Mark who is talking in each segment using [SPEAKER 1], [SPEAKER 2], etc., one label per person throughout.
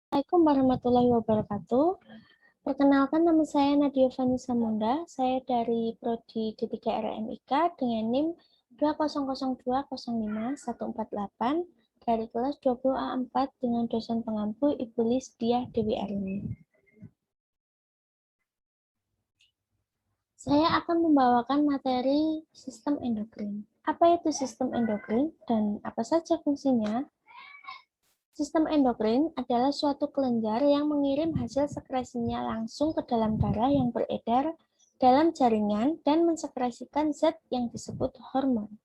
[SPEAKER 1] Assalamualaikum warahmatullahi wabarakatuh. Perkenalkan, nama saya Nadia Vanessa Munda. Saya dari Prodi D3 RMIK dengan NIM 200205148 dari kelas 20A4 dengan dosen pengampu Ibu Lisdiah Dewi Arini. Saya akan membawakan materi sistem endokrin. Apa itu sistem endokrin dan apa saja fungsinya? Sistem endokrin adalah suatu kelenjar yang mengirim hasil sekresinya langsung ke dalam darah yang beredar dalam jaringan dan mensekresikan zat yang disebut hormon.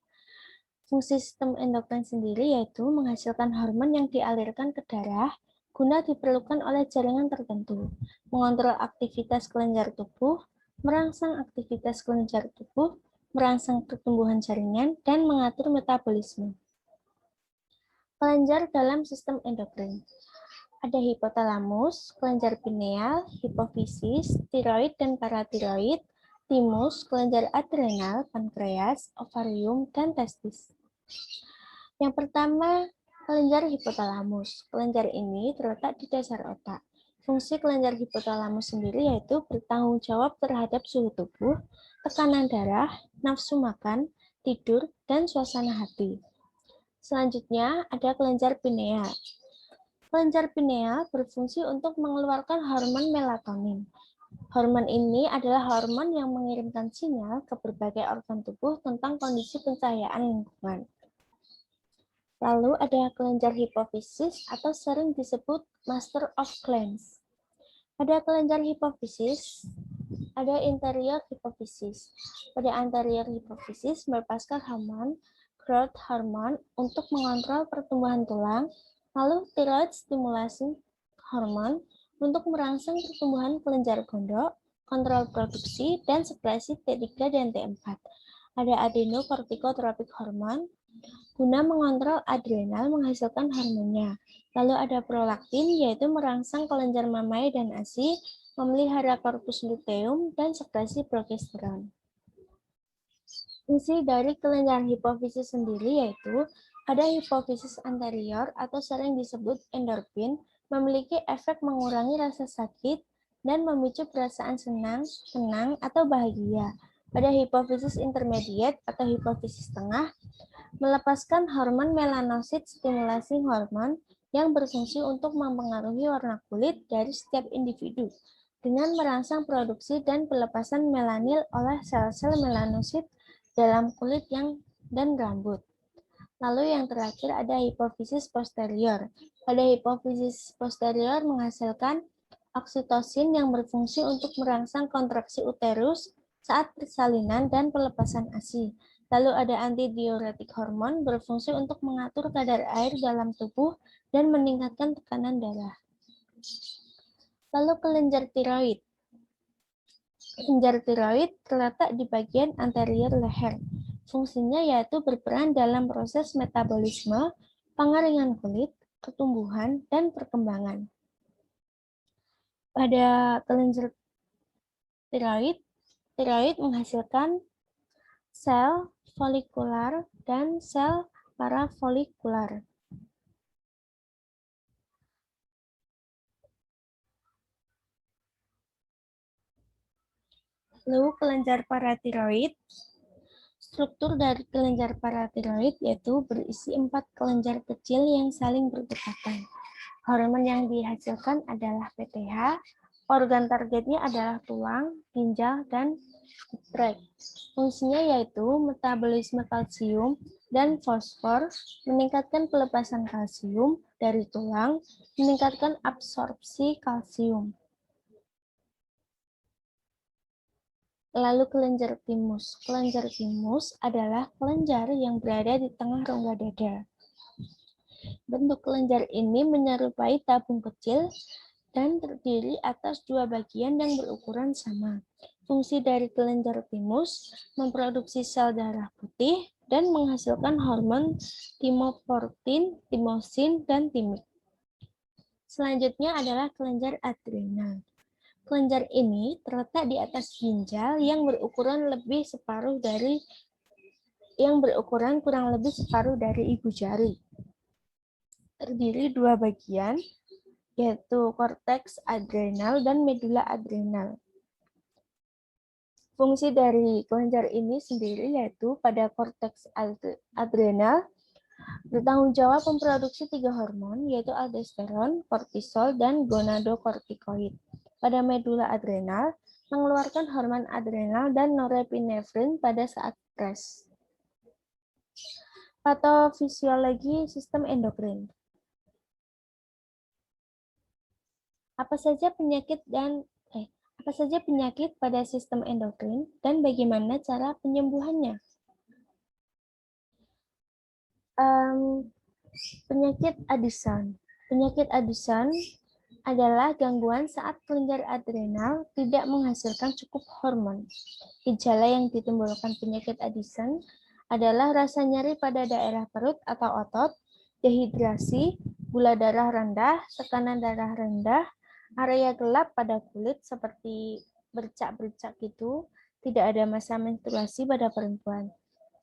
[SPEAKER 1] Fungsi sistem endokrin sendiri yaitu menghasilkan hormon yang dialirkan ke darah guna diperlukan oleh jaringan tertentu, mengontrol aktivitas kelenjar tubuh, merangsang aktivitas kelenjar tubuh, merangsang pertumbuhan jaringan, dan mengatur metabolisme. Kelenjar dalam sistem endokrin. Ada hipotalamus, kelenjar pineal, hipofisis, tiroid dan paratiroid, timus, kelenjar adrenal, pankreas, ovarium, dan testis. Yang pertama, kelenjar hipotalamus. Kelenjar ini terletak di dasar otak. Fungsi kelenjar hipotalamus sendiri yaitu bertanggung jawab terhadap suhu tubuh, tekanan darah, nafsu makan, tidur, dan suasana hati. Selanjutnya, ada kelenjar pineal. Kelenjar pineal berfungsi untuk mengeluarkan hormon melatonin. Hormon ini adalah hormon yang mengirimkan sinyal ke berbagai organ tubuh tentang kondisi pencahayaan lingkungan. Lalu ada kelenjar hipofisis atau sering disebut master of glands. Pada kelenjar hipofisis, ada interior hipofisis. Pada anterior hipofisis melepaskan hormon growth hormone untuk mengontrol pertumbuhan tulang, lalu thyroid stimulasi hormon untuk merangsang pertumbuhan kelenjar gondok, kontrol produksi, dan sekresi T3 dan T4. Ada adenokortikotropik hormon guna mengontrol adrenal menghasilkan hormonnya. Lalu ada prolaktin, yaitu merangsang kelenjar mamai dan ASI, memelihara korpus luteum, dan sekresi progesteron. Fungsi dari kelenjar hipofisis sendiri yaitu ada hipofisis anterior atau sering disebut endorfin, memiliki efek mengurangi rasa sakit dan memicu perasaan senang, tenang, atau bahagia. Pada hipofisis intermediate atau hipofisis tengah, melepaskan hormon melanosit stimulasi hormon yang berfungsi untuk mempengaruhi warna kulit dari setiap individu dengan merangsang produksi dan pelepasan melanil oleh sel-sel melanosit dalam kulit dan rambut. Lalu yang terakhir ada hipofisis posterior. Pada hipofisis posterior menghasilkan oksitosin yang berfungsi untuk merangsang kontraksi uterus saat persalinan dan pelepasan ASI. Lalu ada antidiuretik hormon berfungsi untuk mengatur kadar air dalam tubuh dan meningkatkan tekanan darah. Lalu kelenjar tiroid. Kelenjar tiroid terletak di bagian anterior leher. Fungsinya yaitu berperan dalam proses metabolisme, pengeringan kulit, pertumbuhan, dan perkembangan. Pada kelenjar tiroid, tiroid menghasilkan sel folikular dan sel parafolikular. Lalu kelenjar paratiroid. Struktur dari kelenjar paratiroid yaitu berisi 4 kelenjar kecil yang saling berdekatan. Hormon yang dihasilkan adalah PTH, organ targetnya adalah tulang, ginjal, dan utrek. Fungsinya yaitu metabolisme kalsium dan fosfor, meningkatkan pelepasan kalsium dari tulang, meningkatkan absorpsi kalsium. Lalu kelenjar timus. Kelenjar timus adalah kelenjar yang berada di tengah rongga dada. Bentuk kelenjar ini menyerupai tabung kecil dan terdiri atas 2 bagian yang berukuran sama. Fungsi dari kelenjar timus memproduksi sel darah putih dan menghasilkan hormon timoportin, timosin, dan timik. Selanjutnya adalah kelenjar adrenal. Kelenjar ini terletak di atas ginjal yang berukuran kurang lebih separuh dari ibu jari. Terdiri 2 bagian, yaitu korteks adrenal dan medula adrenal. Fungsi dari kelenjar ini sendiri yaitu pada korteks adrenal bertanggung jawab memproduksi 3 hormon, yaitu aldosteron, kortisol, dan gonadokortikoid. Pada medula adrenal, mengeluarkan hormon adrenal dan norepinefrin pada saat stres. Patofisiologi sistem endokrin. Apa saja penyakit pada sistem endokrin dan bagaimana cara penyembuhannya? Penyakit Addison. Penyakit Addison adalah gangguan saat kelenjar adrenal tidak menghasilkan cukup hormon. Gejala yang ditimbulkan penyakit Addison adalah rasa nyeri pada daerah perut atau otot, dehidrasi, gula darah rendah, tekanan darah rendah, area gelap pada kulit seperti bercak-bercak gitu, tidak ada masa menstruasi pada perempuan.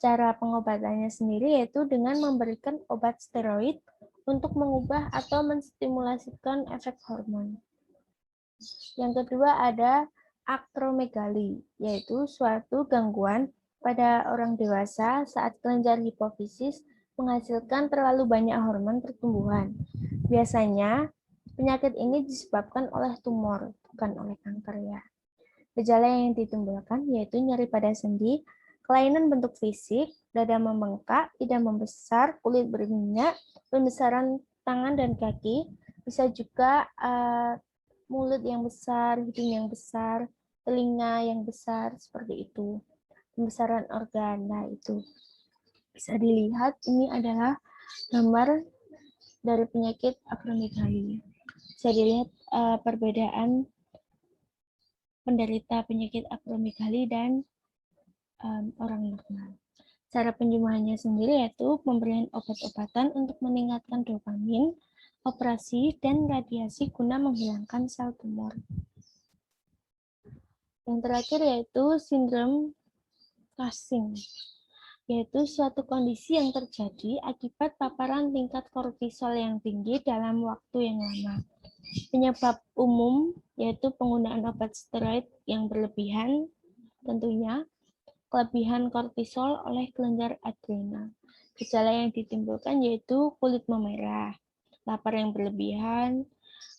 [SPEAKER 1] Cara pengobatannya sendiri yaitu dengan memberikan obat steroid untuk mengubah atau menstimulasikan efek hormon. Yang kedua ada akromegali, yaitu suatu gangguan pada orang dewasa saat kelenjar hipofisis menghasilkan terlalu banyak hormon pertumbuhan. Biasanya penyakit ini disebabkan oleh tumor, bukan oleh kanker ya. Gejala yang ditimbulkan yaitu nyeri pada sendi, kelainan bentuk fisik, dada membengkak, tidak membesar, kulit berminyak, pembesaran tangan dan kaki, bisa juga mulut yang besar, hidung yang besar, telinga yang besar, seperti itu. Pembesaran organ, nah itu. Bisa dilihat, ini adalah gambar dari penyakit akromegali. Bisa dilihat perbedaan penderita penyakit akromegali dan orang normal. Cara penyembuhannya sendiri yaitu pemberian obat-obatan untuk meningkatkan dopamin, operasi, dan radiasi guna menghilangkan sel tumor. Yang terakhir yaitu sindrom Cushing, yaitu suatu kondisi yang terjadi akibat paparan tingkat kortisol yang tinggi dalam waktu yang lama. Penyebab umum yaitu penggunaan obat steroid yang berlebihan, tentunya kelebihan kortisol oleh kelenjar adrenal. Gejala yang ditimbulkan yaitu kulit memerah, lapar yang berlebihan,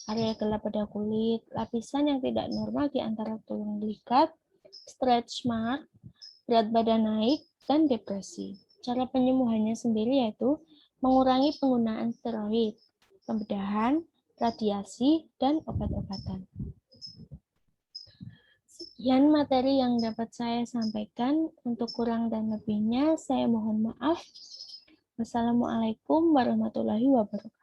[SPEAKER 1] area gelap pada kulit, lapisan yang tidak normal di antara tulang belikat, stretch mark, berat badan naik, dan depresi. Cara penyembuhannya sendiri yaitu mengurangi penggunaan steroid, pembedahan, radiasi, dan obat-obatan. Sekian materi yang dapat saya sampaikan. Untuk kurang dan lebihnya, saya mohon maaf. Wassalamualaikum warahmatullahi wabarakatuh.